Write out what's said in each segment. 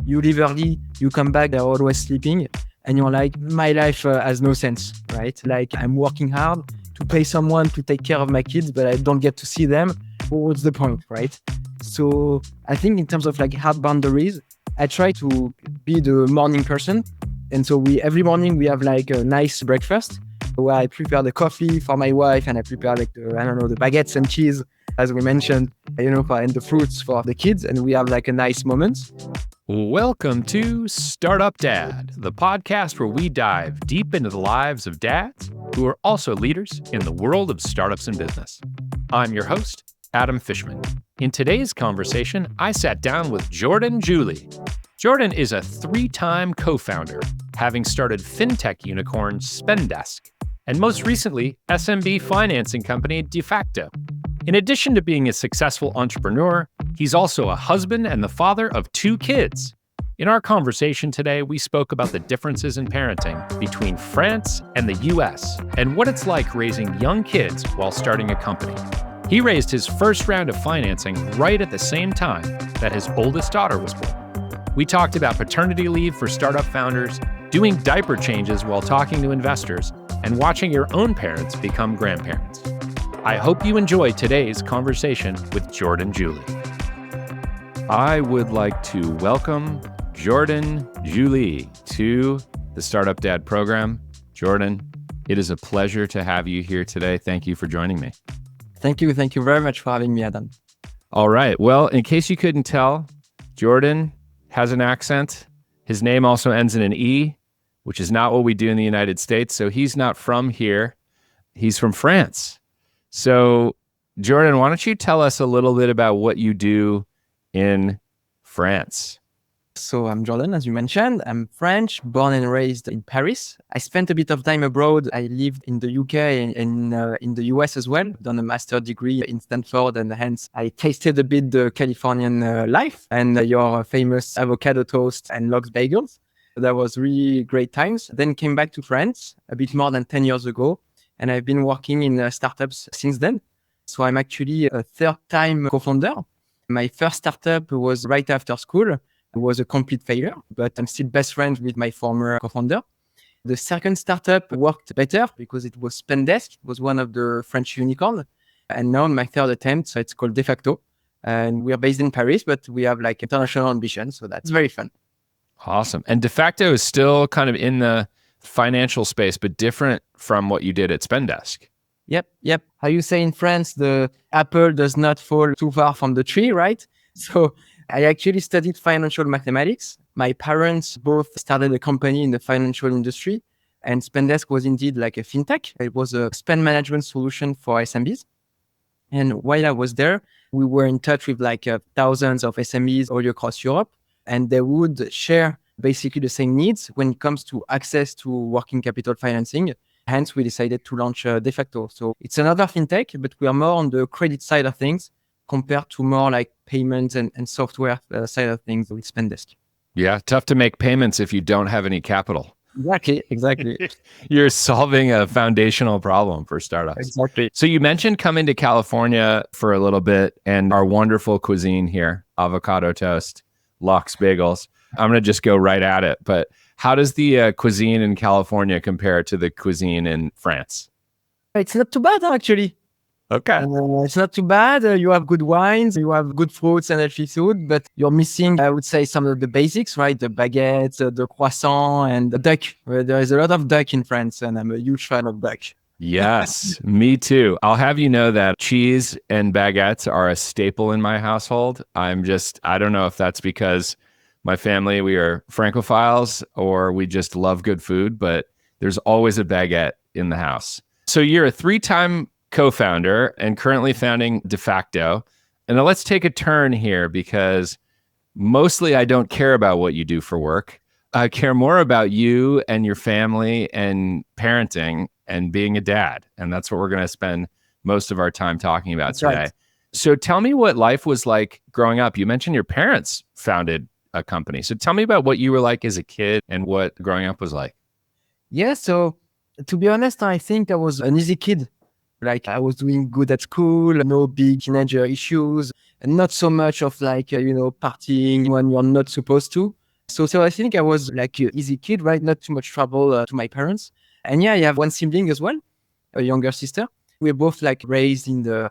You leave early, you come back, they're always sleeping. And you're like, my life has no sense, right? Like I'm working hard to pay someone to take care of my kids, but I don't get to see them. What's the point, right? So I think in terms of like hard boundaries, I try to be the morning person. And so every morning we have like a nice breakfast where I prepare the coffee for my wife and I prepare like the baguettes and cheese, as we mentioned, and the fruits for the kids. And we have like a nice moment. Welcome to Startup Dad, the podcast where we dive deep into the lives of dads who are also leaders in the world of startups and business. I'm your host, Adam Fishman. In today's conversation, I sat down with Jordane Giuly. Jordane is a 3-time co-founder, having started fintech unicorn Spendesk, and most recently, SMB financing company Defacto. In addition to being a successful entrepreneur, he's also a husband and the father of 2 kids. In our conversation today, we spoke about the differences in parenting between France and the US and what it's like raising young kids while starting a company. He raised his first round of financing right at the same time that his oldest daughter was born. We talked about paternity leave for startup founders, doing diaper changes while talking to investors, and watching your own parents become grandparents. I hope you enjoy today's conversation with Jordane Giuly. I would like to welcome Jordane Giuly to the Startup Dad program. Jordane, it is a pleasure to have you here today. Thank you for joining me. Thank you. Thank you very much for having me, Adam. All right. Well, in case you couldn't tell, Jordane has an accent. His name also ends in an E, which is not what we do in the United States. So he's not from here. He's from France. So, Jordane, why don't you tell us a little bit about what you do in France? So I'm Jordane, as you mentioned. I'm French, born and raised in Paris. I spent a bit of time abroad. I lived in the UK and in the US as well. Done a master's degree in Stanford, and hence I tasted a bit the Californian life and your famous avocado toast and lox bagels. That was really great times. Then came back to France a bit more than 10 years ago. And I've been working in startups since then. So I'm actually a 3rd-time co-founder. My first startup was right after school. It was a complete failure, but I'm still best friends with my former co-founder. The second startup worked better because it was Spendesk. It was one of the French unicorns. And now my 3rd attempt, so it's called Defacto. And we are based in Paris, but we have like international ambition. So that's very fun. Awesome. And Defacto is still kind of in the financial space, but different from what you did at Spendesk. Yep. How you say in France, the apple does not fall too far from the tree, right? So I actually studied financial mathematics. My parents both started a company in the financial industry, and Spendesk was indeed like a fintech. It was a spend management solution for SMBs. And while I was there, we were in touch with like thousands of SMEs all across Europe, and they would share basically the same needs when it comes to access to working capital financing. Hence, we decided to launch Defacto. So it's another fintech, but we are more on the credit side of things compared to more like payments and software side of things with Spendesk. Yeah, tough to make payments if you don't have any capital. Exactly. You're solving a foundational problem for startups. Exactly. So you mentioned coming to California for a little bit and our wonderful cuisine here, avocado toast, lox bagels. I'm going to just go right at it. But how does the cuisine in California compare to the cuisine in France? It's not too bad, actually. Okay. It's not too bad. You have good wines, you have good fruits and healthy food, but you're missing, I would say, some of the basics, right? The baguettes, the croissant, and the duck. There is a lot of duck in France, and I'm a huge fan of duck. Yes, me too. I'll have you know that cheese and baguettes are a staple in my household. I don't know if that's because my family, we are Francophiles or we just love good food, but there's always a baguette in the house. So you're a 3-time co-founder and currently founding Defacto. And now let's take a turn here because mostly I don't care about what you do for work. I care more about you and your family and parenting and being a dad. And that's what we're going to spend most of our time talking about today. Right. So tell me what life was like growing up. You mentioned your parents founded a company. So tell me about what you were like as a kid and what growing up was like. Yeah, so to be honest, I think I was an easy kid. Like I was doing good at school, no big teenager issues, and not so much of like, partying when you're not supposed to. So I think I was like an easy kid, right? Not too much trouble to my parents. And yeah, I have one sibling as well, a younger sister. We're both like raised in the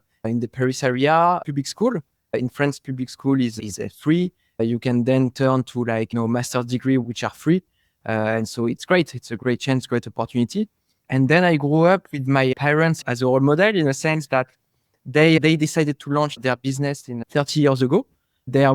Paris area, public school. In France, public school is free. You can then turn to like, master's degree, which are free. And so it's great. It's a great chance, great opportunity. And then I grew up with my parents as a role model in a sense that they decided to launch their business in 30 years ago. They're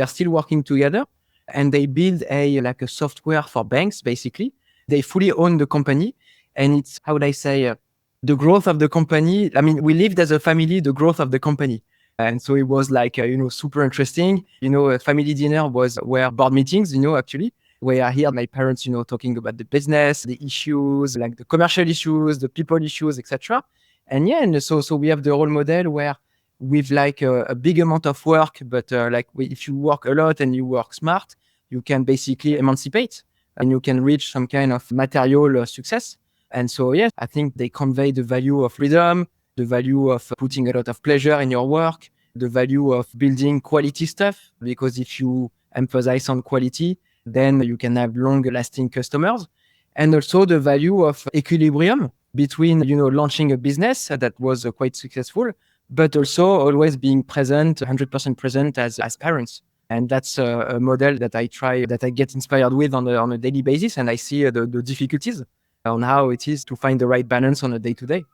still working together, and they build a software for banks, basically. They fully own the company, and it's, how would I say, the growth of the company. I mean, we lived as a family, the growth of the company. And so it was like, super interesting. A family dinner were board meetings, actually, where I hear my parents, talking about the business, the issues, like the commercial issues, the people issues, etc. And yeah, and so we have the role model where with like a big amount of work, but if you work a lot and you work smart, you can basically emancipate and you can reach some kind of material success. And so, yeah, I think they convey the value of freedom, the value of putting a lot of pleasure in your work, the value of building quality stuff, because if you emphasize on quality, then you can have long-lasting customers. And also the value of equilibrium between, launching a business that was quite successful, but also always being present, 100% present as parents. And that's a model that I get inspired with on a daily basis. And I see the difficulties on how it is to find the right balance on a day-to-day.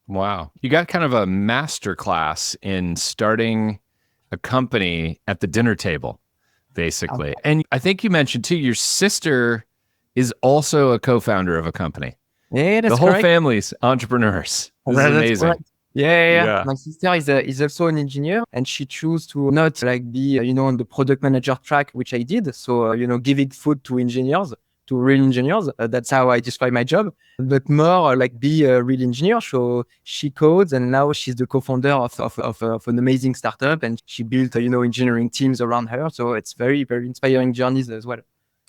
Wow. You got kind of a master class in starting a company at the dinner table, basically. And I think you mentioned too, your sister is also a co-founder of a company. Yeah, that's the whole correct. family's entrepreneurs. This is That's amazing. correct. Yeah. Yeah. My sister is also an engineer, and she chose to not like be, on the product manager track, which I did. So, giving food to engineers, to real engineers. That's how I describe my job, but more like be a real engineer. So she codes, and now she's the co-founder of an amazing startup, and she built, engineering teams around her. So it's very, very inspiring journeys as well.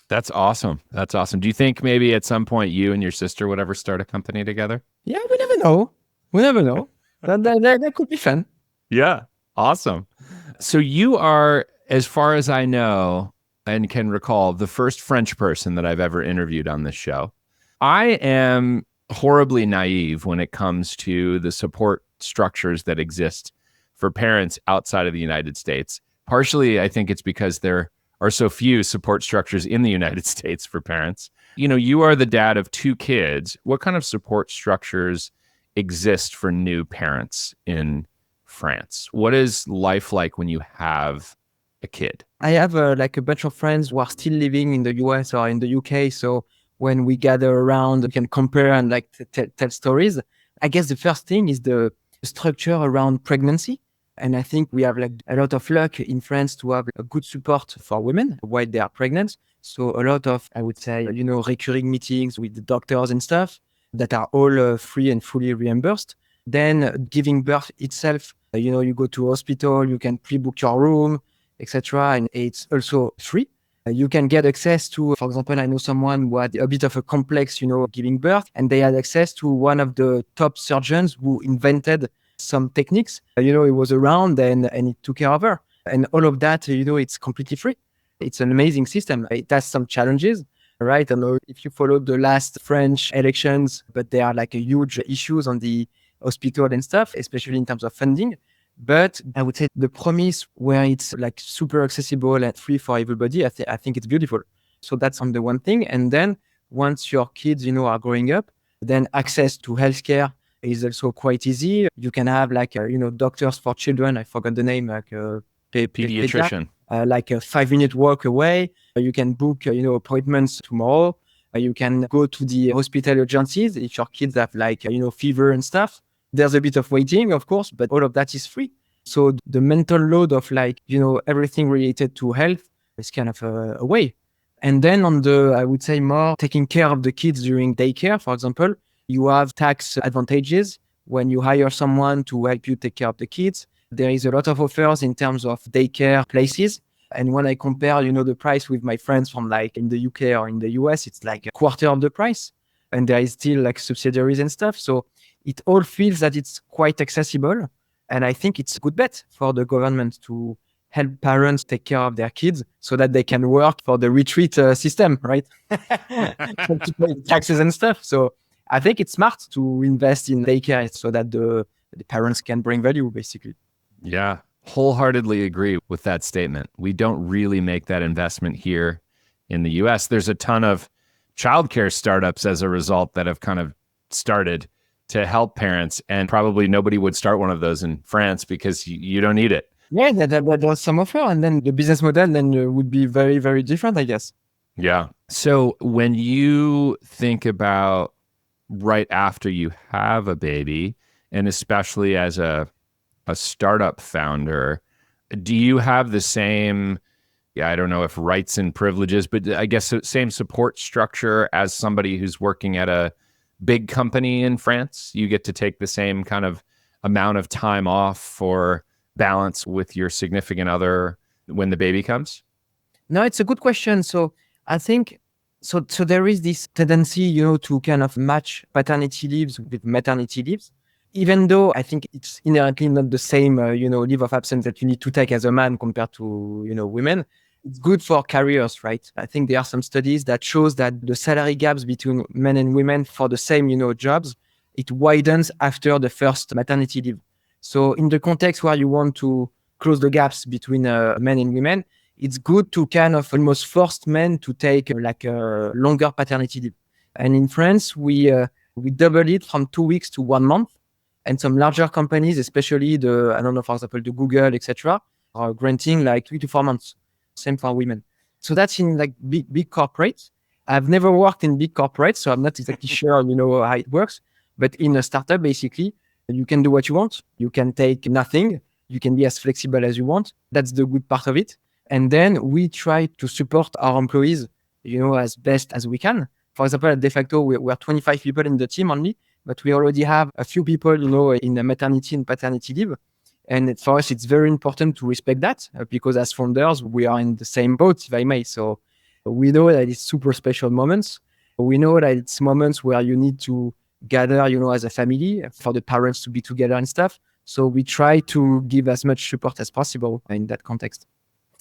That's awesome. That's awesome. Do you think maybe at some point you and your sister would ever start a company together? Yeah, we never know. We never know. That could be fun. Yeah. Awesome. So you are, as far as I know and can recall, the first French person that I've ever interviewed on this show. I am horribly naive when it comes to the support structures that exist for parents outside of the United States. Partially, I think it's because there are so few support structures in the United States for parents. You are the dad of 2 kids. What kind of support structures exist for new parents in France? What is life like when you have a kid? I have a bunch of friends who are still living in the US or in the UK. So when we gather around, we can compare and tell stories. I guess the first thing is the structure around pregnancy. And I think we have a lot of luck in France to have a good support for women while they are pregnant. So a lot of, I would say, recurring meetings with the doctors and stuff that are all free and fully reimbursed. Then giving birth itself, you go to a hospital, you can pre-book your room, etc. And it's also free. You can get access to, for example, I know someone who had a bit of a complex, giving birth, and they had access to one of the top surgeons who invented some techniques. It was around and it took care of her. And all of that, it's completely free. It's an amazing system. It has some challenges, right? I don't know if you followed the last French elections, but there are a huge issues on the hospital and stuff, especially in terms of funding. But I would say the promise where it's super accessible and free for everybody, I think it's beautiful. So that's on the one thing. And then once your kids, are growing up, then access to healthcare is also quite easy. You can have doctors for children. I forgot the name, Pediatrician. a 5-minute walk away. You can book, appointments tomorrow. You can go to the hospital urgencies if your kids have fever and stuff. There's a bit of waiting, of course, but all of that is free. So the mental load of everything related to health is kind of away. And then on the, I would say, more taking care of the kids during daycare, for example, you have tax advantages when you hire someone to help you take care of the kids. There is a lot of offers in terms of daycare places. And when I compare, the price with my friends from in the UK or in the US, it's a quarter of the price. And there is still subsidiaries and stuff. So it all feels that it's quite accessible. And I think it's a good bet for the government to help parents take care of their kids so that they can work for the retreat system, right? To pay taxes and stuff. So I think it's smart to invest in daycare so that the parents can bring value, basically. Yeah, wholeheartedly agree with that statement. We don't really make that investment here in the US. There's a ton of childcare startups as a result that have kind of started to help parents, and probably nobody would start one of those in France because you don't need it. Yeah, that was some offer, and then the business model then would be very, very different, I guess. Yeah. So when you think about right after you have a baby, and especially as a startup founder, do you have the same, I don't know if rights and privileges, but I guess the same support structure as somebody who's working at a big company in France? You get to take the same kind of amount of time off for balance with your significant other when the baby comes? No, it's a good question. So I think so there is this tendency, to kind of match paternity leaves with maternity leaves, even though I think it's inherently not the same, leave of absence that you need to take as a man compared to, women. It's good for careers, right? I think there are some studies that shows that the salary gaps between men and women for the same, jobs, it widens after the first maternity leave. So in the context where you want to close the gaps between men and women, it's good to kind of almost force men to take like a longer paternity leave. And in France, we double it from 2 weeks to 1 month. And some larger companies, especially I don't know, for example, the Google, etc., are granting like 3 to 4 months. Same for women. So that's in like big corporates. I've never worked in big corporates, so I'm not exactly sure, how it works. But in a startup, basically, you can do what you want. You can take nothing. You can be as flexible as you want. That's the good part of it. And then we try to support our employees, as best as we can. For example, at Defacto, we're 25 people in the team only, but we already have a few people, in the maternity and paternity leave. And for us, it's very important to respect that because as founders, we are in the same boat, if I may. So we know that it's super special moments. We know that it's moments where you need to gather, as a family for the parents to be together and stuff. So we try to give as much support as possible in that context.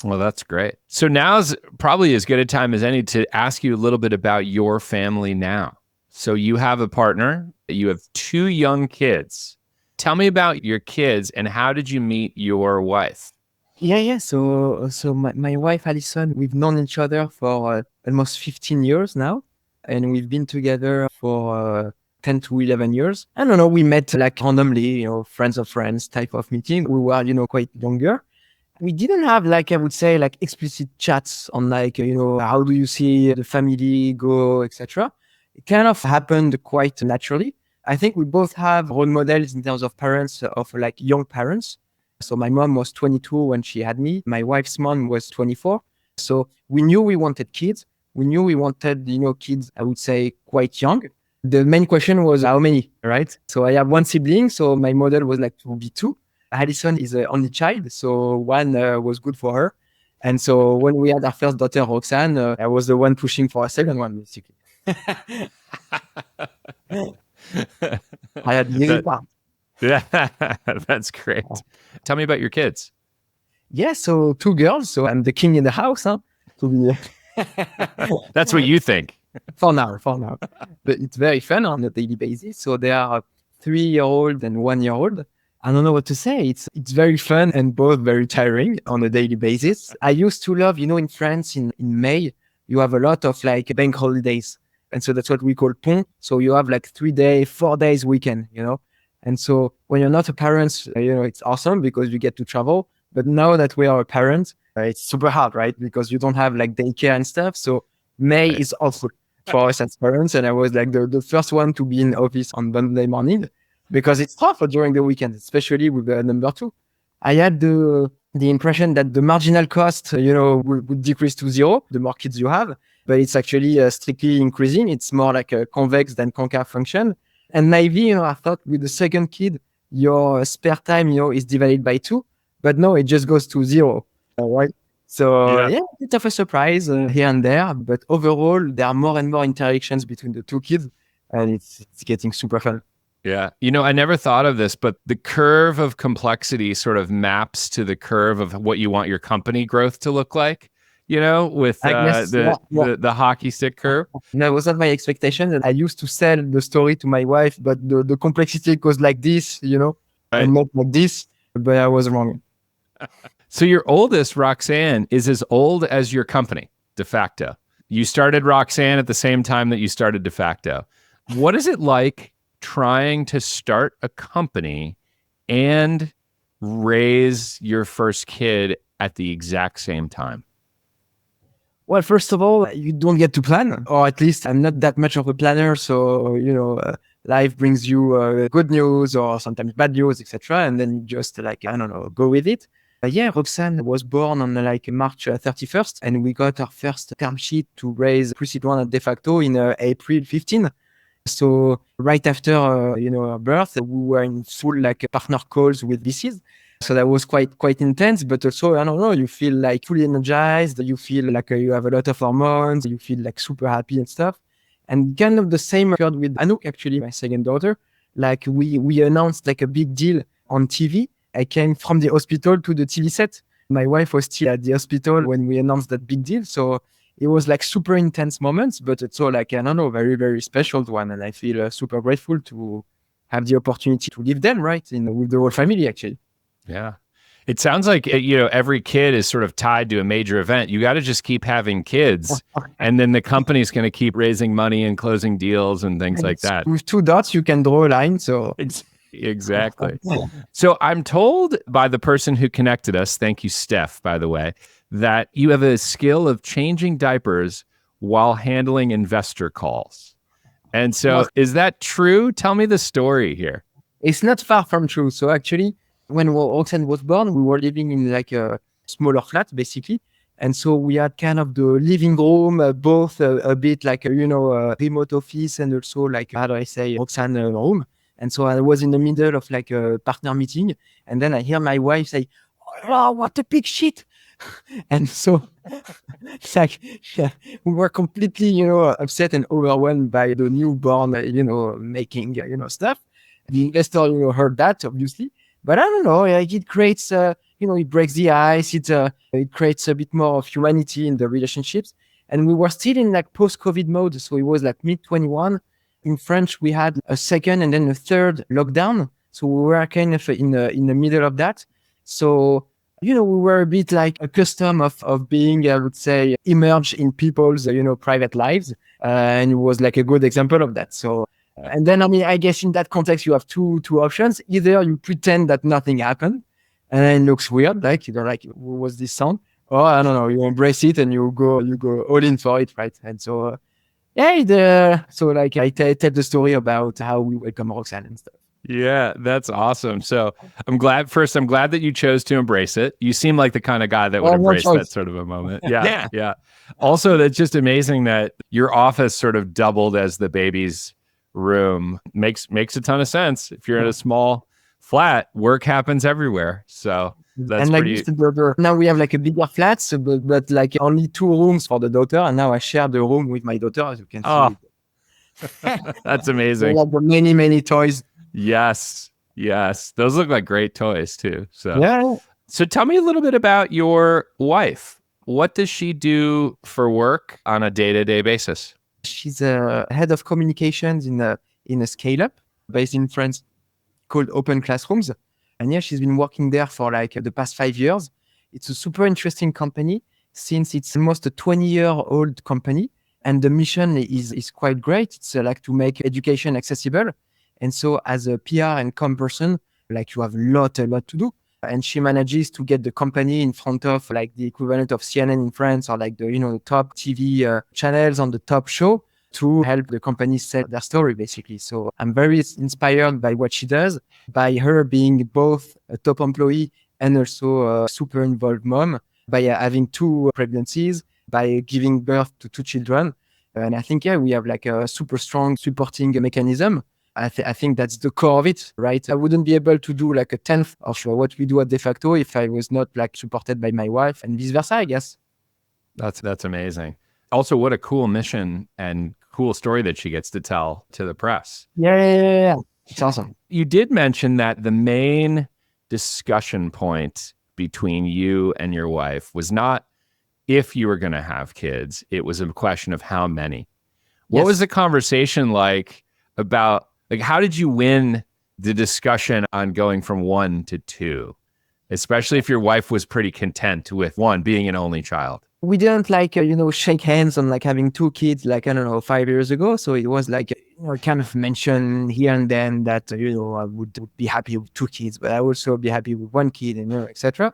Well, that's great. So now's probably as good a time as any to ask you a little bit about your family now. So you have a partner, you have 2 young kids. Tell me about your kids and how did you meet your wife? Yeah. So my wife, Alison, we've known each other for almost 15 years now. And we've been together for 10 to 11 years. I don't know, we met like randomly, friends of friends type of meeting. We were, quite younger. We didn't have like, I would say, like explicit chats on like, how do you see the family go, etc. It kind of happened quite naturally. I think we both have role models in terms of parents, of like young parents. So my mom was 22 when she had me. My wife's mom was 24. So we knew we wanted kids. We knew we wanted, kids, I would say, quite young. The main question was how many, right? So I have 1 sibling. So my model was like to be 2. Alison is the only child. So 1 was good for her. And so when we had our first daughter, Roxanne, I was the one pushing for a second one, basically. I had nearly part. Yeah, that's great. Tell me about your kids. Yeah, so 2 girls. So I'm the king in the house, huh? To be That's what you think. for now. But it's very fun on a daily basis. So there are 3-year-old and 1-year-old. I don't know what to say. It's very fun and both very tiring on a daily basis. I used to love, in France in May, you have a lot of like bank holidays. And so that's what we call pont. So you have like 3 days, 4 days weekend, And so when you're not a parent, it's awesome because you get to travel. But now that we are a parent, it's super hard, right? Because you don't have like daycare and stuff. So May is awful for us as parents. And I was like the first one to be in office on Monday morning because it's tough during the weekend, especially with the number 2. I had the impression that the marginal cost, would decrease to 0 the more kids you have. But it's actually strictly increasing. It's more like a convex than concave function. And maybe, I thought with the second kid, your spare time, is divided by 2. But no, it just goes to 0. Right? So yeah, a bit of a surprise here and there. But overall, there are more and more interactions between the 2 kids. And it's getting super fun. Yeah. You know, I never thought of this, but the curve of complexity sort of maps to the curve of what you want your company growth to look like, with I guess, yeah, yeah. the hockey stick curve. That was not my expectation. And I used to sell the story to my wife, but the complexity goes like this, Right. and not like this. But I was wrong. So your oldest, Roxanne, is as old as your company, Defacto. You started Roxanne at the same time that you started Defacto. What is it like trying to start a company and raise your first kid at the exact same time? Well, first of all, you don't get to plan, or at least I'm not that much of a planner. So, life brings you good news or sometimes bad news, etc. And then you just like, I don't know, go with it. Yeah, Roxanne was born on like March 31st, and we got our first term sheet to raise Pre-Seed 1 at Defacto in April 15. So right after, her birth, we were in full like partner calls with VCs. So that was quite intense, but also, I don't know, you feel like fully energized. You feel like you have a lot of hormones. You feel like super happy and stuff. And kind of the same occurred with Anouk, actually, my second daughter. Like we announced like a big deal on TV. I came from the hospital to the TV set. My wife was still at the hospital when we announced that big deal. So it was like super intense moments, but it's all like, I don't know, very, very special one. And I feel super grateful to have the opportunity to live them, right? With the whole family, actually. Yeah. It sounds like, every kid is sort of tied to a major event. You got to just keep having kids, and then the company's going to keep raising money and closing deals and things like that. With two dots, you can draw a line. So Exactly. So I'm told by the person who connected us, thank you, Steph, by the way, that you have a skill of changing diapers while handling investor calls. And so is that true? Tell me the story here. it's not far from true. So actually, when Roxanne was born, we were living in like a smaller flat, basically. And so we had kind of the living room, both a bit like, remote office and also like, how do I say, Roxanne room. And so I was in the middle of like a partner meeting. And then I hear my wife say, "Oh, what a big shit." And so it's like, yeah, we were completely, upset and overwhelmed by the newborn, making, stuff. The investor, heard that, obviously. But I don't know, like it creates, it breaks the ice. It creates a bit more of humanity in the relationships. And we were still in like post-COVID mode. So it was like mid-21. In French, we had a second and then a third lockdown. So we were kind of in the middle of that. So, we were a bit like accustomed of being, I would say, immersed in people's, private lives. And it was like a good example of that. So, and then, I mean, I guess in that context, you have two options. Either you pretend that nothing happened and then it looks weird, like, like, what was this sound? Or I don't know, you embrace it and you go all in for it, right? And so, so like I tell the story about how we welcome Roxanne and stuff. Yeah, that's awesome. So I'm glad that you chose to embrace it. You seem like the kind of guy that would embrace that sort of a moment. Yeah. Yeah. Also, that's just amazing that your office sort of doubled as the baby's room. Makes a ton of sense. If you're in a small flat, work happens everywhere. So that's and like pretty... now we have like a bigger flat, so, but like only 2 rooms for the daughter, and now I share the room with my daughter, as you can see. That's amazing. Like many toys. Yes. Those look like great toys too. So yeah. So tell me a little bit about your wife. What does she do for work on a day-to-day basis? She's a head of communications in a scale-up based in France called Open Classrooms. And yeah, she's been working there for like the past 5 years. It's a super interesting company since it's almost a 20-year-old company. And the mission is quite great. It's like to make education accessible. And so as a PR and com person, like you have a lot to do. And she manages to get the company in front of like the equivalent of CNN in France, or like the top TV channels on the top show, to help the company sell their story, basically. So I'm very inspired by what she does, by her being both a top employee and also a super involved mom, by having 2 pregnancies, by giving birth to 2 children. And I think, we have like a super strong supporting mechanism. I think that's the core of it, right? I wouldn't be able to do like a 10th of what we do at Defacto if I was not like supported by my wife, and vice versa, I guess. That's amazing. Also, what a cool mission and cool story that she gets to tell to the press. Yeah. It's awesome. You did mention that the main discussion point between you and your wife was not if you were going to have kids. It was a question of how many. What was the conversation like about, like, how did you win the discussion on going from 1 to 2, especially if your wife was pretty content with 1 being an only child? We didn't shake hands on like having 2 kids, like, I don't know, 5 years ago. So it was like, kind of mention here and then that, I would be happy with 2 kids, but I also be happy with 1 kid and, etc.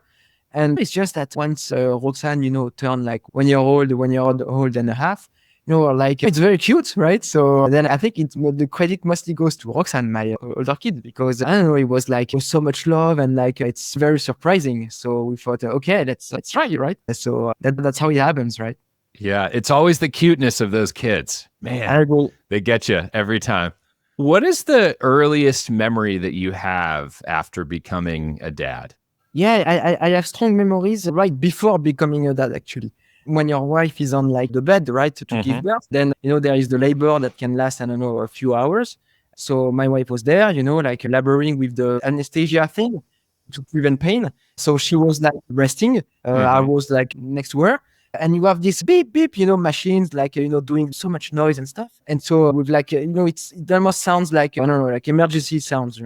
And it's just that once Roxanne, turned like 1 year old, 1 year old and a half, like it's very cute, right? So then I think the credit mostly goes to Roxanne, my older kid, because I don't know, it was so much love and like it's very surprising. So we thought, okay, let's try, right? So that's how it happens, right? Yeah, it's always the cuteness of those kids. Man, they get you every time. What is the earliest memory that you have after becoming a dad? Yeah, I have strong memories right before becoming a dad, actually. When your wife is on like the bed, right, to give birth, then, there is the labor that can last, I don't know, a few hours. So my wife was there, like laboring with the anesthesia thing to prevent pain. So she was like resting. I was like next to her. And you have this beep, beep, machines like, doing so much noise and stuff. And so with like, it almost sounds like, I don't know, like emergency sounds,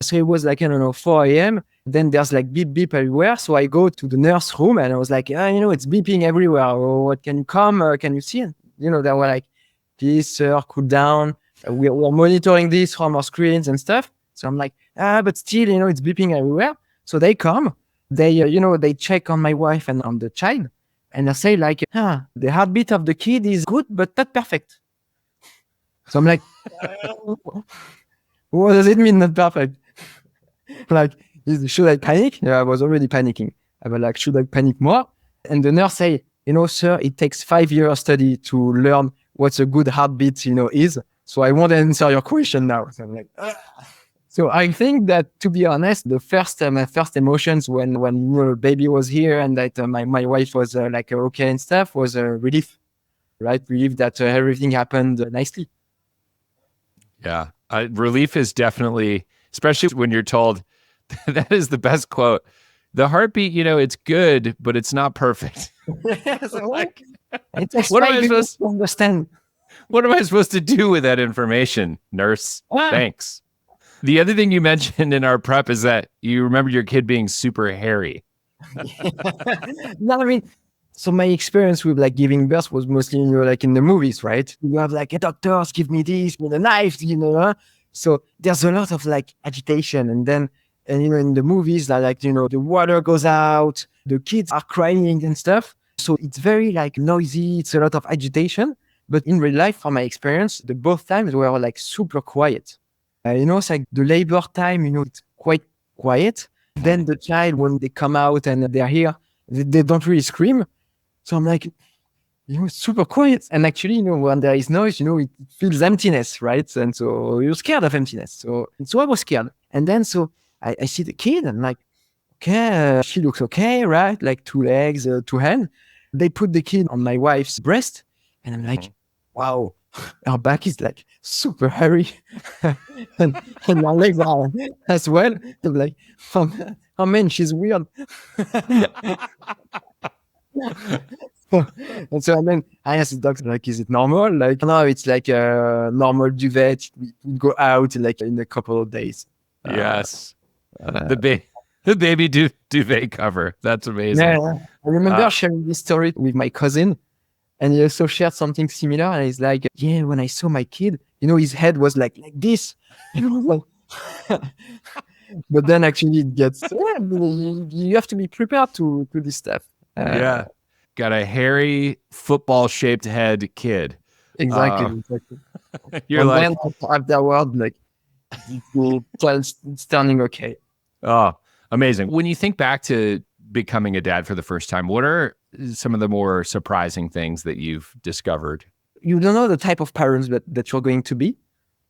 So it was like, I don't know, 4 a.m. Then there's like beep, beep everywhere. So I go to the nurse room and I was like, it's beeping everywhere. Oh, what, can you come? Can you see? And, they were like, please, sir, cool down. We're monitoring this from our screens and stuff. So I'm like, but still, it's beeping everywhere. So they come, they check on my wife and on the child. And I say like, the heartbeat of the kid is good, but not perfect. So I'm like, what does it mean, not perfect? Like, should I panic? Yeah, I was already panicking. I was like, should I panic more? And the nurse say, sir, it takes 5 years study to learn what a good heartbeat, is. So I won't answer your question now. So I'm like, So I think that, to be honest, the first my first emotions when baby was here and that my wife was like okay and stuff was relief, right? Relief that everything happened nicely. Yeah, relief is definitely, especially when you're told that is the best quote. The heartbeat, it's good, but it's not perfect. So like, what am I supposed to understand? What am I supposed to do with that information, nurse? Thanks. The other thing you mentioned in our prep is that you remember your kid being super hairy. No, I mean, so my experience with like giving birth was mostly, like in the movies, right? You have like, doctors, give me this with a knife, So there's a lot of like agitation. And then, in the movies, like, the water goes out, the kids are crying and stuff. So it's very like noisy. It's a lot of agitation. But in real life, from my experience, the both times were like super quiet. It's like the labor time, it's quite quiet. Then the child, when they come out and they're here, they don't really scream. So I'm like, it's super quiet. And actually, when there is noise, it feels emptiness, right? And so you're scared of emptiness. So I was scared. And then so I see the kid and I'm like, okay, she looks okay, right? Like 2 legs, 2 hands. They put the kid on my wife's breast and I'm like, wow, our back is like super hairy and my legs are as well. I'm like, oh man, she's weird. And so then I asked the doctor, like, is it normal? Like, no, it's like a normal duvet. We go out like in a couple of days. Yes. The baby duvet cover. That's amazing. Yeah. I remember sharing this story with my cousin. And he also shared something similar. And he's like, yeah, when I saw my kid, his head was like this. But then actually it gets, you have to be prepared to this stuff. Yeah. Got a hairy football-shaped head kid. Exactly. You're like, afterward, like, it's turning okay. Oh, amazing. When you think back to becoming a dad for the first time, what are some of the more surprising things that you've discovered? You don't know the type of parents that you're going to be.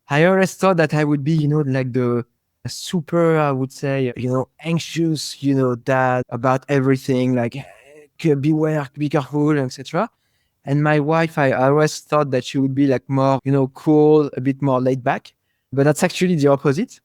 I always thought that I would be, like the super, I would say, anxious, dad about everything, like beware, be careful, etc. And my wife, I always thought that she would be like more, cool, a bit more laid back. but that's actually the opposite.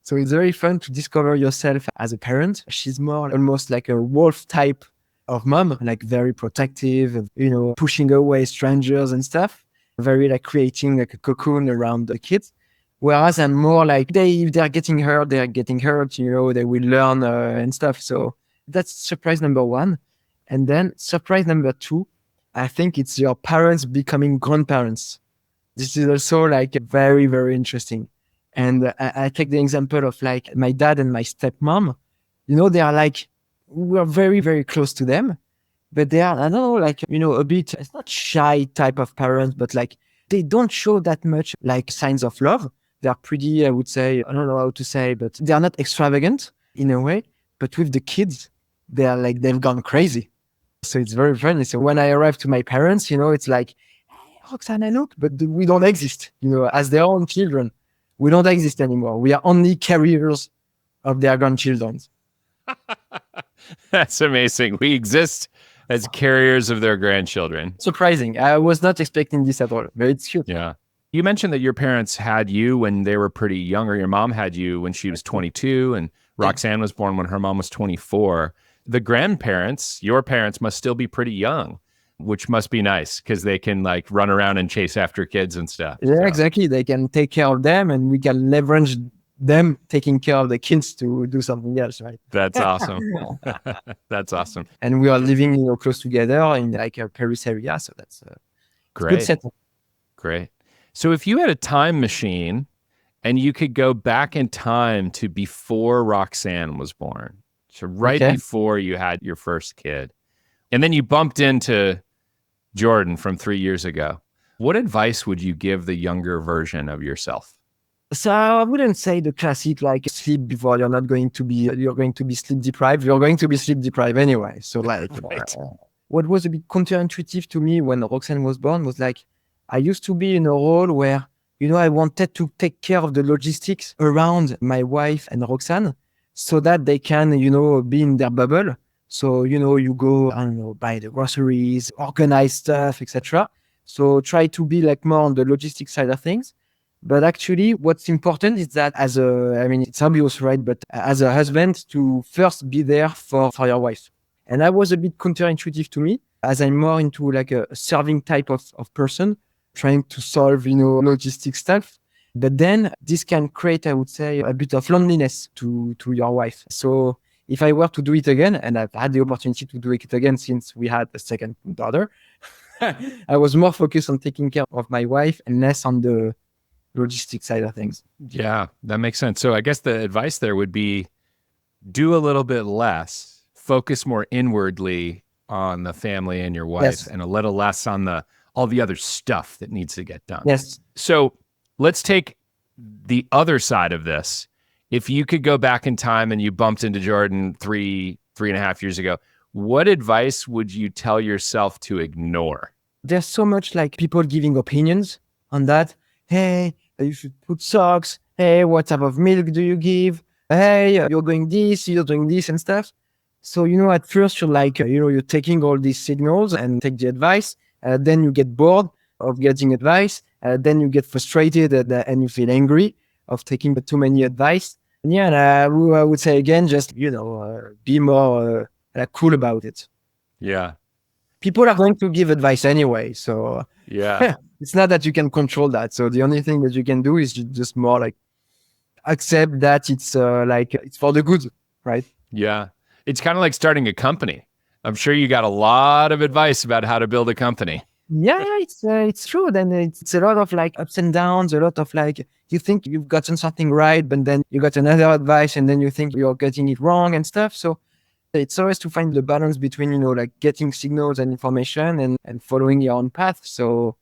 So it's very fun to discover yourself as a parent. She's more almost like a wolf type of mom, like very protective, pushing away strangers and stuff, very like creating like a cocoon around the kids. Whereas I'm more like if they're getting hurt, they're getting hurt, they will learn and stuff. So that's surprise number one. And then surprise number two, I think it's your parents becoming grandparents. This is also like very, very interesting. And I take the example of like my dad and my stepmom. They are like, we're very, very close to them, but they are, I don't know, like, a bit, it's not shy type of parents, but like they don't show that much like signs of love. They're pretty, I would say, I don't know how to say, but they are not extravagant in a way. But with the kids, they are like, they've gone crazy. So it's very funny. So when I arrive to my parents, it's like, hey, Roxana, look, but we don't exist, as their own children. We don't exist anymore. We are only carriers of their grandchildren. That's amazing. We exist as carriers of their grandchildren. Surprising. I was not expecting this at all, but it's cute. Yeah. You mentioned that your parents had you when they were pretty young, or your mom had you when she was 22, and Roxanne was born when her mom was 24. The grandparents, your parents, must still be pretty young, which must be nice because they can like run around and chase after kids and stuff. Yeah, so. Exactly. They can take care of them and we can leverage them taking care of the kids to do something else, right? That's awesome. That's awesome. And we are living, close together in like a Paris area. So that's great. Good setup. Great. So if you had a time machine and you could go back in time to before Roxanne was born, so right before you had your first kid, and then you bumped into Jordan from 3 years ago, what advice would you give the younger version of yourself? So I wouldn't say the classic, like sleep before you're going to be sleep deprived. You're going to be sleep deprived anyway. So like, right. What was a bit counterintuitive to me when Roxanne was born was like, I used to be in a role where, I wanted to take care of the logistics around my wife and Roxanne so that they can, be in their bubble. So, you go, I don't know, buy the groceries, organize stuff, etc. So try to be like more on the logistics side of things. But actually, what's important is that it's obvious, right? But as a husband, to first be there for your wife. And that was a bit counterintuitive to me, as I'm more into like a serving type of person, trying to solve, logistic stuff. But then this can create, I would say, a bit of loneliness to your wife. So if I were to do it again, and I've had the opportunity to do it again since we had a second daughter, I was more focused on taking care of my wife and less on the logistic side of things. Yeah, that makes sense. So I guess the advice there would be do a little bit less, focus more inwardly on the family and your wife, yes, and a little less on all the other stuff that needs to get done. Yes. So let's take the other side of this. If you could go back in time and you bumped into Jordan 3.5 years ago, what advice would you tell yourself to ignore? There's so much like people giving opinions on that. Hey, you should put socks. Hey, what type of milk do you give? Hey, you're doing this and stuff. So, at first you're like, you're taking all these signals and take the advice. Then you get bored of getting advice. Then you get frustrated and you feel angry of taking too many advice. And yeah, and I would say again, just, be more cool about it. Yeah. People are going to give advice anyway. So yeah, it's not that you can control that. So the only thing that you can do is just more like accept that it's it's for the good, right? Yeah. It's kind of like starting a company. I'm sure you got a lot of advice about how to build a company. Yeah, it's true. Then it's a lot of like ups and downs, a lot of like, you think you've gotten something right, but then you got another advice and then you think you're getting it wrong and stuff. So it's always to find the balance between, like getting signals and information and following your own path. So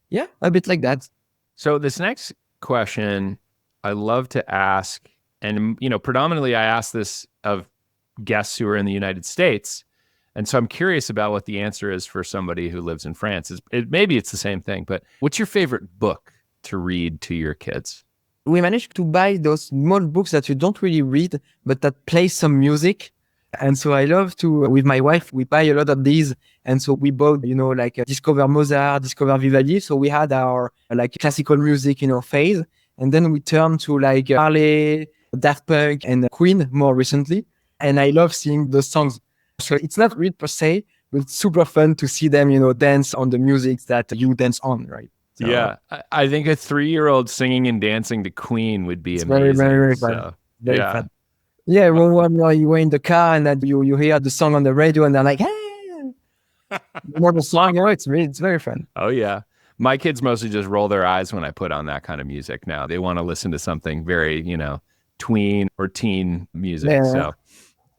yeah, a bit like that. So this next question I love to ask, and, predominantly I ask this of guests who are in the United States. And so I'm curious about what the answer is for somebody who lives in France. Maybe it's the same thing, but what's your favorite book to read to your kids? We managed to buy those small books that you don't really read, but that play some music. And so I love to, with my wife, we buy a lot of these. And so we bought, Discover Mozart, Discover Vivaldi. So we had our like classical music, phase. And then we turned to like Harley, Daft Punk, and Queen more recently. And I love seeing those songs. So it's not real per se, but it's super fun to see them, dance on the music that you dance on, right? So Yeah. I think a 3-year-old singing and dancing to Queen would be it's amazing. very, very fun. So, Very yeah. fun. Yeah, when you were in the car and that you hear the song on the radio and they're like, hey, more the song, it's very fun. Oh, yeah. My kids mostly just roll their eyes when I put on that kind of music now. They want to listen to something very, tween or teen music. Yeah. So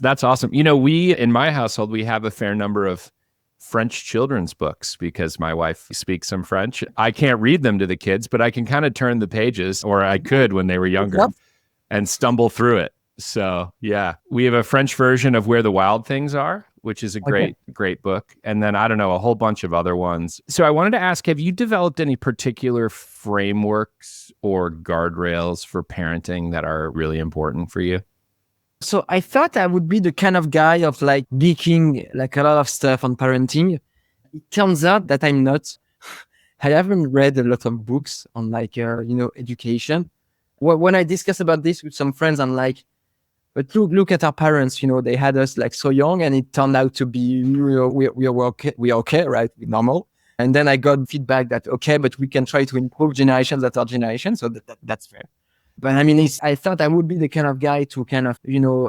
that's awesome. We, in my household, we have a fair number of French children's books because my wife speaks some French. I can't read them to the kids, but I can kind of turn the pages, or I could when they were younger, Yep. and stumble through it. So yeah, we have a French version of Where the Wild Things Are, which is a great book. And then I don't know, a whole bunch of other ones. So I wanted to ask, have you developed any particular frameworks or guardrails for parenting that are really important for you? So I thought I would be the kind of guy of like geeking like a lot of stuff on parenting. It turns out that I'm not. I haven't read a lot of books on like, education. When I discuss about this with some friends, I'm like, but look at our parents, they had us like so young and it turned out to be, we are okay, right? We're normal. And then I got feedback that, okay, but we can try to improve generations that are generations. So that's fair. But I mean, I thought I would be the kind of guy to kind of,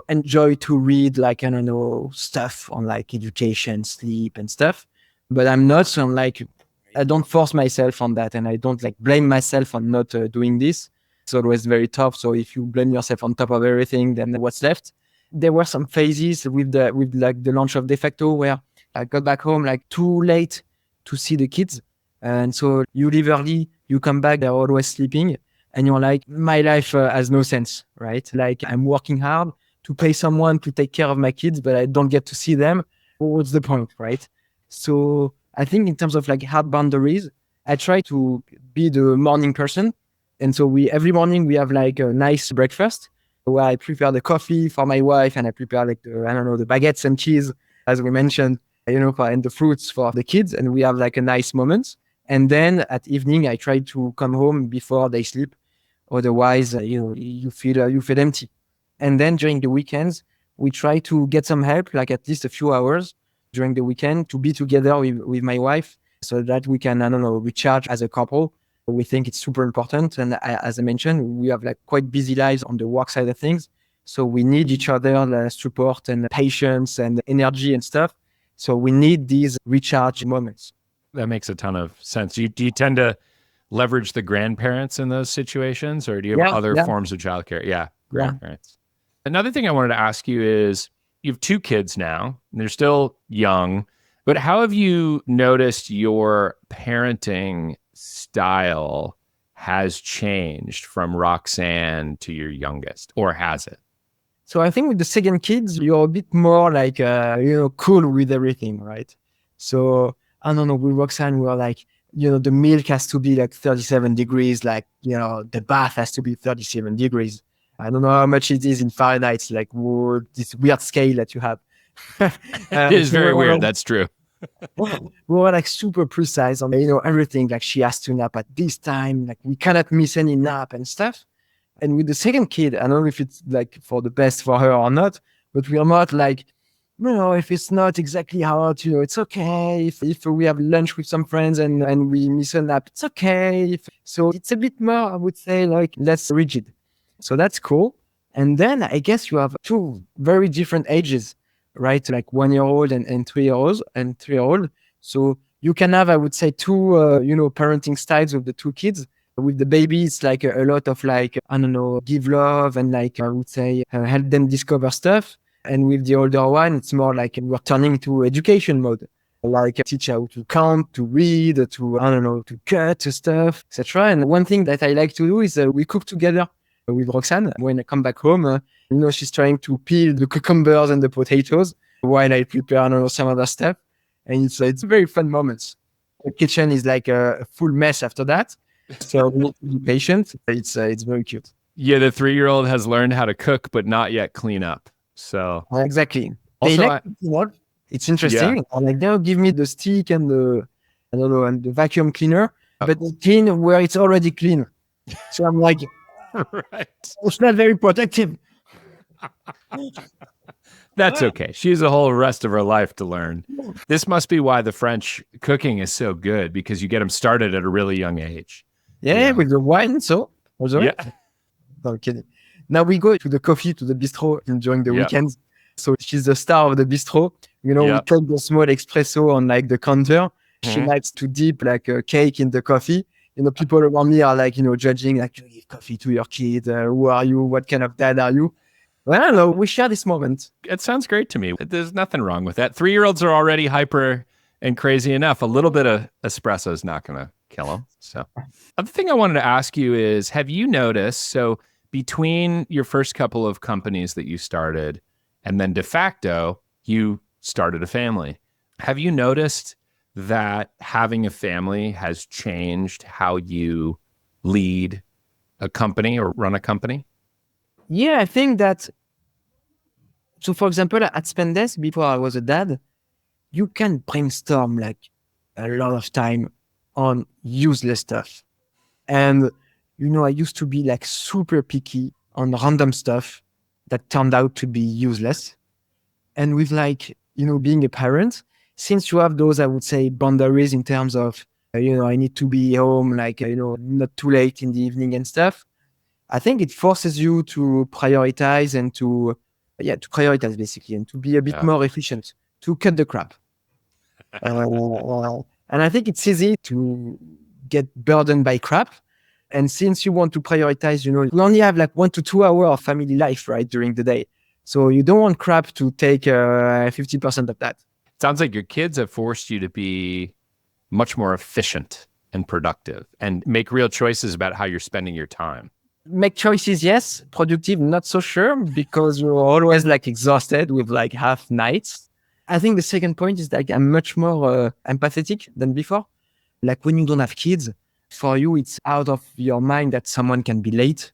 enjoy to read like, I don't know, stuff on like education, sleep and stuff. But I'm not, so I'm like, I don't force myself on that. And I don't like blame myself on not doing this. It's always very tough. So if you blame yourself on top of everything, then what's left? There were some phases with like the launch of Defacto where I got back home like too late to see the kids. And so you leave early, you come back, they're always sleeping. And you're like, my life has no sense, right? Like I'm working hard to pay someone to take care of my kids, but I don't get to see them. What's the point, right? So I think in terms of like hard boundaries, I try to be the morning person. And so every morning we have like a nice breakfast where I prepare the coffee for my wife and I prepare like the baguettes and cheese, as we mentioned, and the fruits for the kids. And we have like a nice moment. And then at evening, I try to come home before they sleep. Otherwise, you feel empty. And then during the weekends, we try to get some help, like at least a few hours during the weekend to be together with my wife so that we can, recharge as a couple. We think it's super important. And as I mentioned, we have like quite busy lives on the work side of things. So we need each other support and patience and energy and stuff. So we need these recharge moments. That makes a ton of sense. Do you tend to leverage the grandparents in those situations, or do you have other forms of childcare? Yeah, grandparents. Yeah. Another thing I wanted to ask you is, you have 2 kids now, and they're still young, but how have you noticed your parenting style has changed from Roxanne to your youngest, or has it? So I think with the second kids, you're a bit more like, cool with everything, right? So I don't know, with Roxanne, we're like, the milk has to be like 37 degrees, like, the bath has to be 37 degrees. I don't know how much it is in Fahrenheit, like this weird scale that you have. It is very weird, that's true. We're like super precise on, everything, like she has to nap at this time, like we cannot miss any nap and stuff. And with the second kid, I don't know if it's like for the best for her or not, but we are not like, if it's not exactly hard, it's okay. If we have lunch with some friends and we miss a nap, it's okay. So it's a bit more, I would say, like less rigid. So that's cool. And then I guess you have 2 very different ages, right? Like 1-year-old and 3-year-olds and 3-year-old. So you can have, I would say, 2, parenting styles of the 2 kids. With the baby, it's like a lot of like, give love and like, I would say, help them discover stuff. And with the older one, it's more like we're turning to education mode, like teach how to count, to read, to, to cut stuff, etc. And one thing that I like to do is we cook together with Roxanne. When I come back home, she's trying to peel the cucumbers and the potatoes while I prepare, some other stuff. And it's very fun moments. The kitchen is like a full mess after that. So we need to be patient. It's very cute. Yeah, the 3-year-old has learned how to cook, but not yet clean up. So exactly. Also, it's interesting. Yeah. Like they'll give me the stick and and the vacuum cleaner, but they clean where it's already clean. So I'm like, Right. It's not very protective. That's okay. She has a whole rest of her life to learn. This must be why the French cooking is so good, because you get them started at a really young age. Yeah, with the wine, so. Yeah. No, I'm kidding. Now we go to the coffee, to the bistro during the weekends. So she's the star of the bistro. We take the small espresso on like the counter. She likes to dip like a cake in the coffee. People around me are like, judging, like, you give coffee to your kid. Who are you? What kind of dad are you? Well, I don't know. We share this moment. It sounds great to me. There's nothing wrong with that. 3-year-olds are already hyper and crazy enough. A little bit of espresso is not going to kill them. So, other thing I wanted to ask you is, have you noticed, so between your first couple of companies that you started and then Defacto, you started a family. Have you noticed that having a family has changed how you lead a company or run a company? Yeah, I think that. So, for example, at Spendesk, before I was a dad, you can brainstorm like a lot of time on useless stuff. And, I used to be like super picky on random stuff that turned out to be useless. And with like, being a parent, since you have those, I would say, boundaries in terms of, I need to be home, like, not too late in the evening and stuff. I think it forces you to prioritize and to prioritize basically, and to be a bit more efficient, to cut the crap. And I think it's easy to get burdened by crap. And since you want to prioritize, you only have like 1 to 2 hours of family life, right, during the day. So you don't want crap to take 50% of that. Sounds like your kids have forced you to be much more efficient and productive and make real choices about how you're spending your time. Make choices, yes. Productive, not so sure, because you're always like exhausted with like half nights. I think the second point is that I'm much more empathetic than before. Like when you don't have kids, for you, it's out of your mind that someone can be late,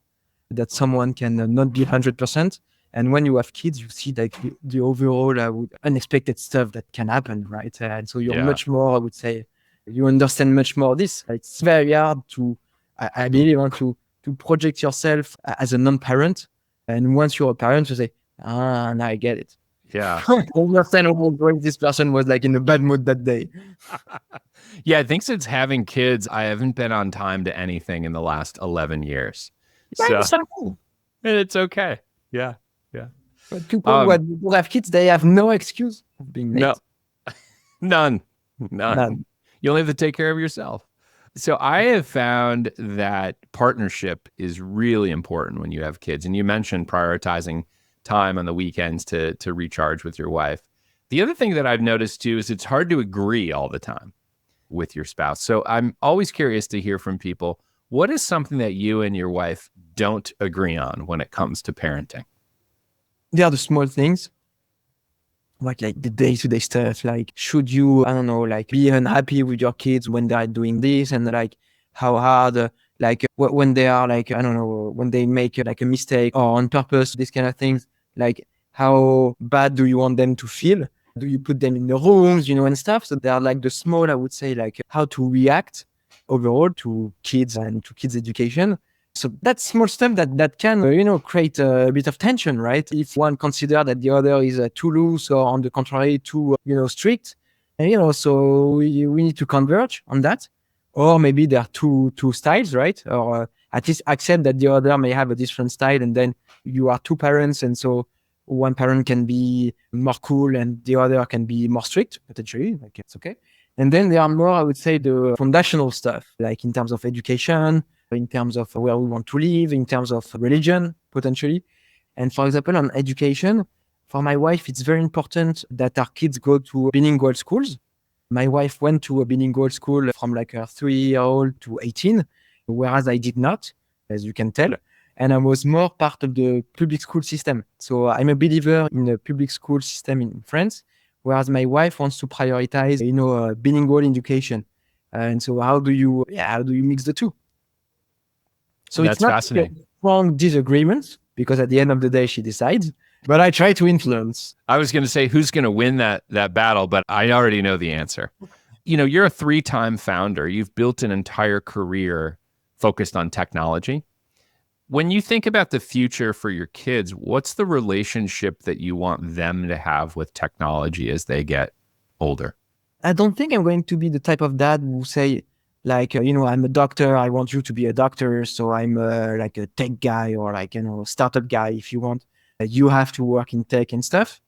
that someone can not be 100%. And when you have kids, you see like the overall unexpected stuff that can happen, right? And so you're much more, I would say, you understand much more this. It's very hard to, I really want to project yourself as a non-parent. And once you're a parent, you say, now I get it. Yeah. I understand why this person was like in a bad mood that day. Yeah, I think since having kids, I haven't been on time to anything in the last 11 years. So it's okay. Yeah. Yeah. But people who have kids, they have no excuse of being late. No. None. You only have to take care of yourself. So I have found that partnership is really important when you have kids. And you mentioned prioritizing time on the weekends to recharge with your wife. The other thing that I've noticed too is it's hard to agree all the time with your spouse. So I'm always curious to hear from people, what is something that you and your wife don't agree on when it comes to parenting? They are the small things, like the day-to-day stuff. Like, should you, I don't know, like be unhappy with your kids when they're doing this, and like how hard, like when they are like, I don't know, when they make like a mistake or on purpose, these kind of things. Like, how bad do you want them to feel? Do you put them in the rooms, and stuff? So they are like the small, I would say, like how to react overall to kids and to kids' education. So that's small stuff that can, create a bit of tension, right? If one considers that the other is too loose or on the contrary, too, strict, and, so we need to converge on that. Or maybe there are two styles, right? Or at least accept that the other may have a different style, and then you are two parents, and so one parent can be more cool and the other can be more strict, potentially, like it's okay. And then there are more, I would say, the foundational stuff, like in terms of education, in terms of where we want to live, in terms of religion, potentially. And for example, on education, for my wife, it's very important that our kids go to bilingual schools. My wife went to a bilingual school from like a 3-year-old to 18, whereas I did not, as you can tell. And I was more part of the public school system. So I'm a believer in the public school system in France, whereas my wife wants to prioritize, bilingual education. And so how do you mix the two? So that's it's not fascinating. a strong disagreement, because at the end of the day, she decides, but I try to influence. I was going to say, who's going to win that battle, but I already know the answer. You're a 3-time founder. You've built an entire career focused on technology. When you think about the future for your kids, what's the relationship that you want them to have with technology as they get older? I don't think I'm going to be the type of dad who say, like, I'm a doctor. I want you to be a doctor. So I'm like a tech guy or like, startup guy, if you want. You have to work in tech and stuff.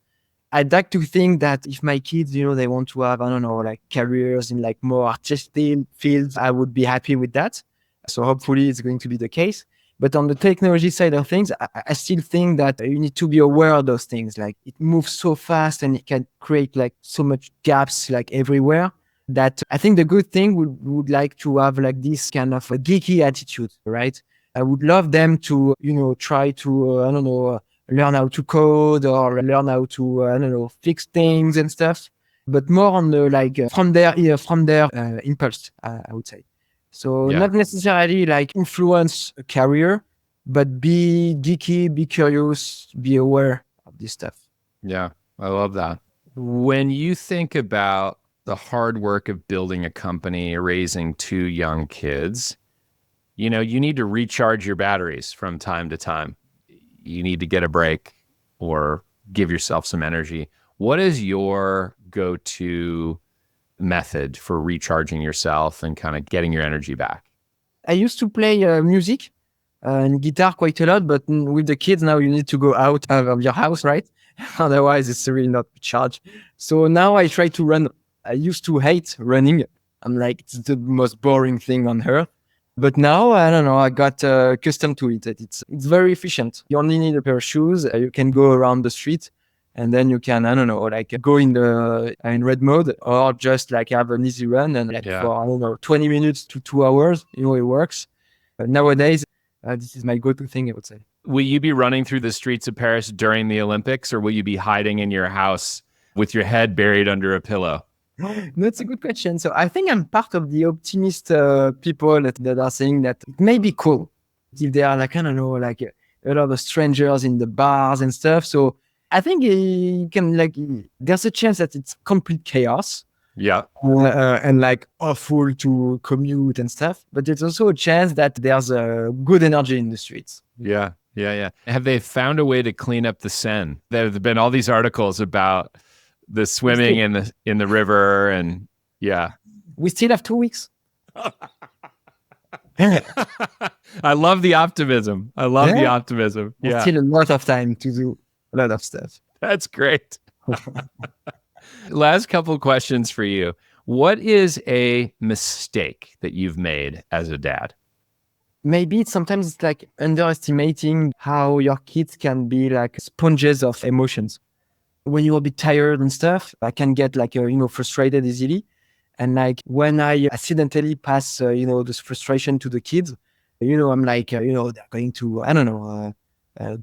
I'd like to think that if my kids, they want to have, I don't know, like careers in like more artistic fields, I would be happy with that. So hopefully it's going to be the case. But on the technology side of things, I still think that you need to be aware of those things. Like it moves so fast and it can create like so much gaps like everywhere that I think the good thing would like to have like this kind of a geeky attitude, right? I would love them to, try to, I don't know, learn how to code or learn how to, I don't know, fix things and stuff, but more on the like from their impulse, I would say. So Yeah. not necessarily like influence a career, but be geeky, be curious, be aware of this stuff. Yeah, I love that. When you think about the hard work of building a company, raising two young kids, you need to recharge your batteries from time to time. You need to get a break or give yourself some energy. What is your go-to method for recharging yourself and kind of getting your energy back? I used to play music and guitar quite a lot, but with the kids now you need to go out of your house, right? Otherwise it's really not charged. So now I try to run. I used to hate running. I'm like, it's the most boring thing on earth. But now, I don't know, I got accustomed to it. It's very efficient. You only need a pair of shoes. You can go around the street and then you can, I don't know, like go in red mode or just like have an easy run and like for, I don't know, 20 minutes to 2 hours, it works. Nowadays, this is my go-to thing, I would say. Will you be running through the streets of Paris during the Olympics, or will you be hiding in your house with your head buried under a pillow? That's a good question. So I think I'm part of the optimist people that are saying that it may be cool if there are like, I don't know, like a lot of strangers in the bars and stuff. So I think you can like, there's a chance that it's complete chaos. Yeah. And like awful to commute and stuff. But there's also a chance that there's a good energy in the streets. Yeah. Have they found a way to clean up the Seine? There have been all these articles about the swimming in the river, and yeah. We still have 2 weeks. I love the optimism. The optimism. There's still a lot of time to do a lot of stuff. That's great. Last couple questions for you. What is a mistake that you've made as a dad? Maybe sometimes it's like underestimating how your kids can be like sponges of emotions. When you're a bit tired and stuff, I can get like, frustrated easily. And like when I accidentally pass, this frustration to the kids, I'm like, they're going to, I don't know,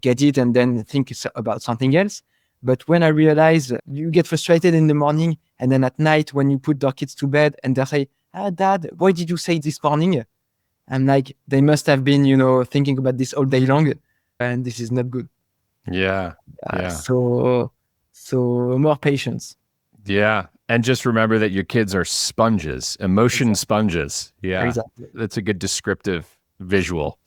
get it and then think about something else. But when I realize you get frustrated in the morning and then at night when you put their kids to bed and they say, Dad, why did you say this morning? I'm like, they must have been, thinking about this all day long and this is not good. Yeah. So more patience. Yeah. And just remember that your kids are sponges, emotion sponges. Yeah. Exactly. That's a good descriptive visual.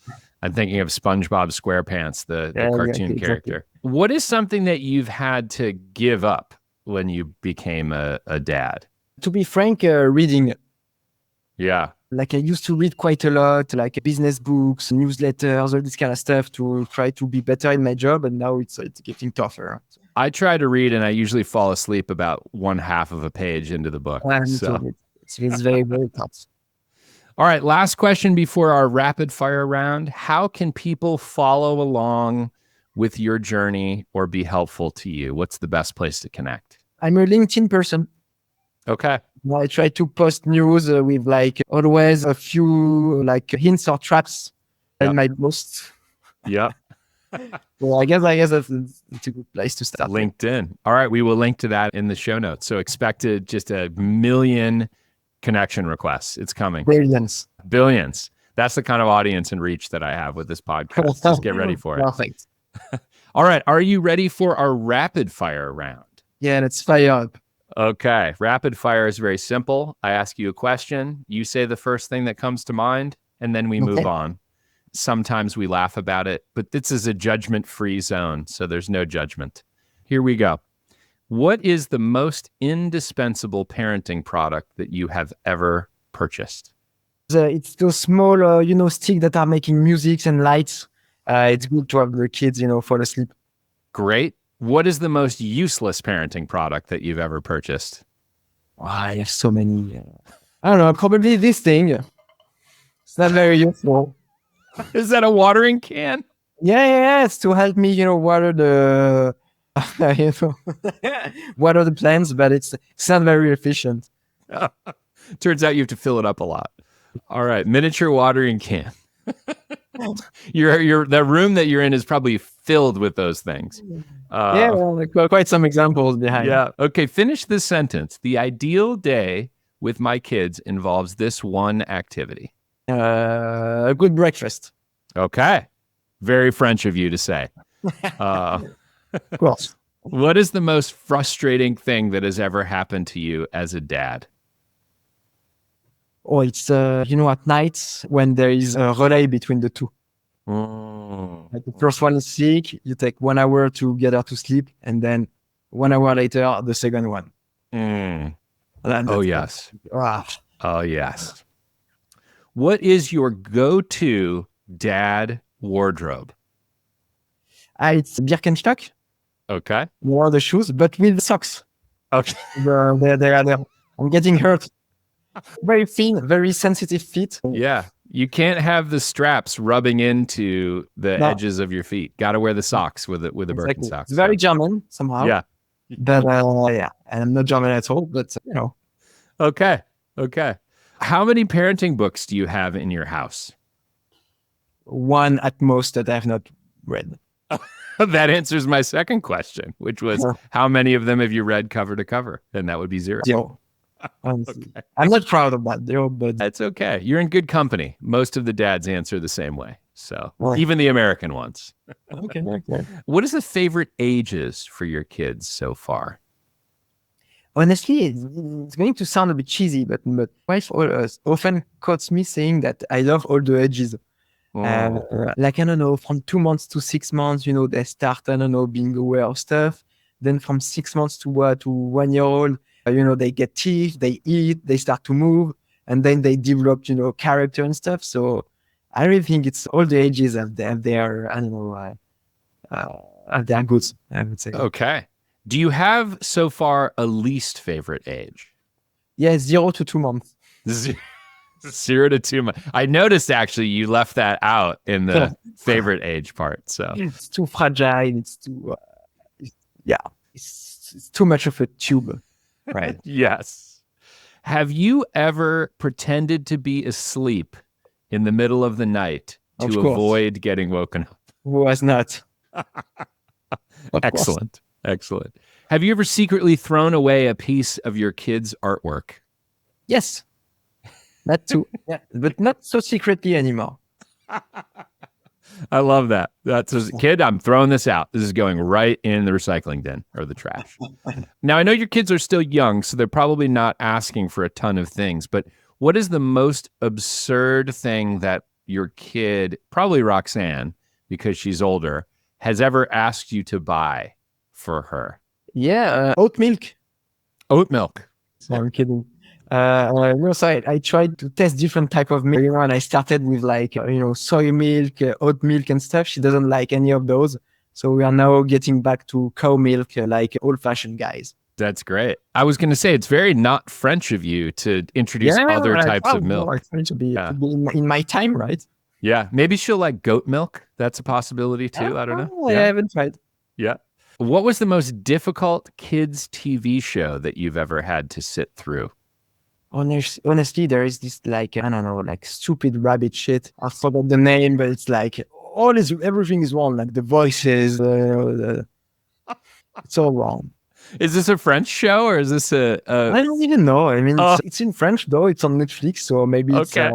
I'm thinking of SpongeBob SquarePants, the cartoon character. What is something that you've had to give up when you became a dad? To be frank, reading. Yeah. Like I used to read quite a lot, like business books, newsletters, all this kind of stuff to try to be better in my job. And now it's getting tougher. I try to read and I usually fall asleep about 1/2 of a page into the book. It's very, very tough. All right. Last question before our rapid fire round. How can people follow along with your journey or be helpful to you? What's the best place to connect? I'm a LinkedIn person. Okay. I try to post news with like always a few like hints or traps in my posts. Yeah. Well, I guess that's a good place to start. LinkedIn. All right. We will link to that in the show notes. So expected just 1 million connection requests. It's coming. Billions. That's the kind of audience and reach that I have with this podcast. Just get ready for it. Perfect. All right. Are you ready for our rapid fire round? Yeah, let's fire up. Okay. Rapid fire is very simple. I ask you a question. You say the first thing that comes to mind, and then we move on. sometimes we laugh about it, but this is a judgment-free zone, so there's no judgment. Here we go. What is the most indispensable parenting product that you have ever purchased? It's those small, sticks that are making music and lights. It's good to have the kids, fall asleep. Great. What is the most useless parenting product that you've ever purchased? Oh, I have so many. I don't know, probably this thing. It's not very useful. Is that a watering can? Yeah, it's to help me, water the, water the plants, but it's not very efficient. Turns out you have to fill it up a lot. All right, miniature watering can. The room that you're in is probably filled with those things. Quite some examples behind. Yeah. Okay, finish this sentence. The ideal day with my kids involves this one activity. A good breakfast. Okay. Very French of you to say. Of course. What is the most frustrating thing that has ever happened to you as a dad? Or it's, at night when there is a relay between the two. Like the first one is sick, you take 1 hour to get her to sleep, and then 1 hour later, the second one. Oh, yes. Ah. Oh, yes. What is your go-to dad wardrobe? It's Birkenstock. Okay. More the shoes, but with socks. Okay. I'm getting hurt. Very thin, very sensitive feet. Yeah. You can't have the straps rubbing into the edges of your feet. Got to wear the socks with the Birkenstocks. It's very German somehow. Yeah. But and I'm not German at all, but Okay. How many parenting books do you have in your house? One at most that I have not read. That answers my second question, which was how many of them have you read cover to cover? And that would be 0. Okay. I'm not proud of that, but that's okay. You're in good company. Most of the dads answer the same way. So even the American ones. Okay. What is the favorite ages for your kids so far? Honestly, it's going to sound a bit cheesy, but my wife often quotes me saying that I love all the ages. Like, I don't know, from 2 months to 6 months, they start, being aware of stuff. Then from 6 months to 1 year old, they get teeth, they eat, they start to move, and then they develop, character and stuff. So I really think it's all the ages have their goods, I would say. Okay. Do you have so far a least favorite age? Yeah, 0 to 2 months. 0 to 2 months. I noticed actually you left that out in the favorite age part. So it's too fragile. It's too, it's too much of a tube. Right. Yes. Have you ever pretended to be asleep in the middle of the night to avoid getting woken up? Who has not? Excellent. Have you ever secretly thrown away a piece of your kid's artwork? Yes. That too. Yeah, but not so secretly anymore. I love that. That's a kid. I'm throwing this out. This is going right in the recycling bin or the trash. Now, I know your kids are still young, so they're probably not asking for a ton of things, but what is the most absurd thing that your kid, probably Roxanne, because she's older, has ever asked you to buy for her? Yeah, oat milk. Oat milk. So I'm kidding. So I tried to test different type of milk, and I started with soy milk, oat milk and stuff. She doesn't like any of those. So we are now getting back to cow milk, like old-fashioned guys. That's great. I was going to say, it's very not French of you to introduce other types of milk. It's going to be in my time, right? Yeah. Maybe she'll like goat milk. That's a possibility too. I don't know. I haven't tried. Yeah. What was the most difficult kids TV show that you've ever had to sit through? Honestly, there is this stupid rabbit shit. I forgot the name, but it's like everything is wrong. Like the voices, it's all wrong. Is this a French show or is this a? I don't even know. I mean, it's in French though. It's on Netflix, so maybe it's I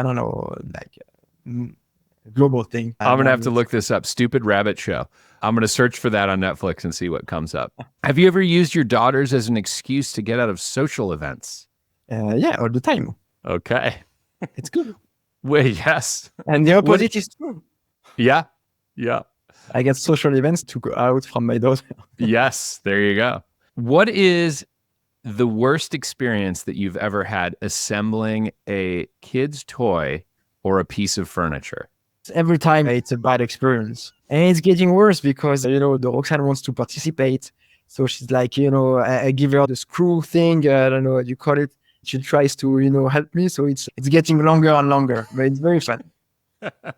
don't know, like a global thing. I'm gonna have to look this up. Stupid rabbit show. I'm gonna search for that on Netflix and see what comes up. Have you ever used your daughters as an excuse to get out of social events? Yeah, all the time. Okay. It's good. Wait, yes. And the opposite is true. Yeah. Yeah. I get social events to go out from my daughter. Yes. There you go. What is the worst experience that you've ever had assembling a kid's toy or a piece of furniture? Every time it's a bad experience. And it's getting worse because, the Roxanne wants to participate. So she's like, I give her the screw thing. I don't know what you call it. She tries to, help me. So it's getting longer and longer, but it's very fun.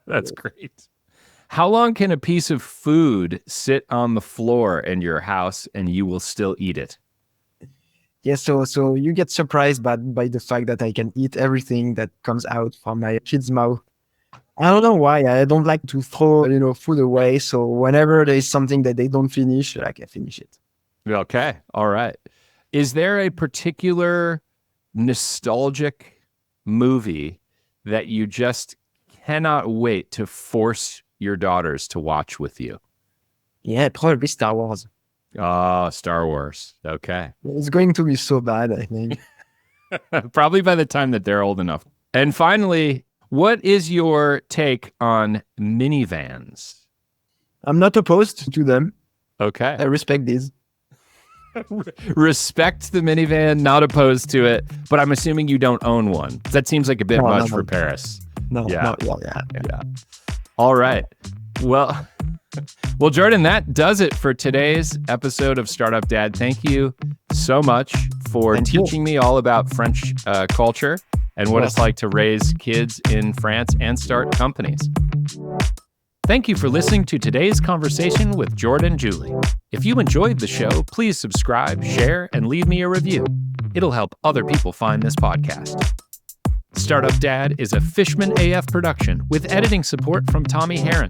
That's great. How long can a piece of food sit on the floor in your house and you will still eat it? Yeah, so you get surprised by the fact that I can eat everything that comes out from my kid's mouth. I don't know why. I don't like to throw, food away. So whenever there is something that they don't finish, I can finish it. Okay. All right. Is there a particular nostalgic movie that you just cannot wait to force your daughters to watch with you? Yeah, probably Star Wars. Oh, Star Wars. Okay. It's going to be so bad, I think. Probably by the time that they're old enough. And finally, what is your take on minivans? I'm not opposed to them. Okay. I respect these. Respect the minivan, not opposed to it, but I'm assuming you don't own one. That seems like a bit much for Paris. No. Yeah. All right. Well, Jordane, that does it for today's episode of Startup Dad. Thank you so much for teaching me all about French culture and what it's like to raise kids in France and start companies. Thank you for listening to today's conversation with Jordane Giuly. If you enjoyed the show, please subscribe, share, and leave me a review. It'll help other people find this podcast. Startup Dad is a Fishman AF production with editing support from Tommy Herron.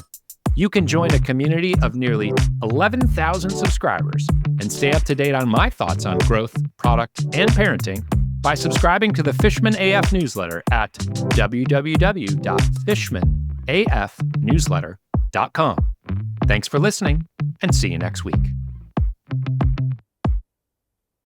You can join a community of nearly 11,000 subscribers and stay up to date on my thoughts on growth, product, and parenting by subscribing to the Fishman AF newsletter at www.fishmanafnewsletter.com. Thanks for listening, and see you next week.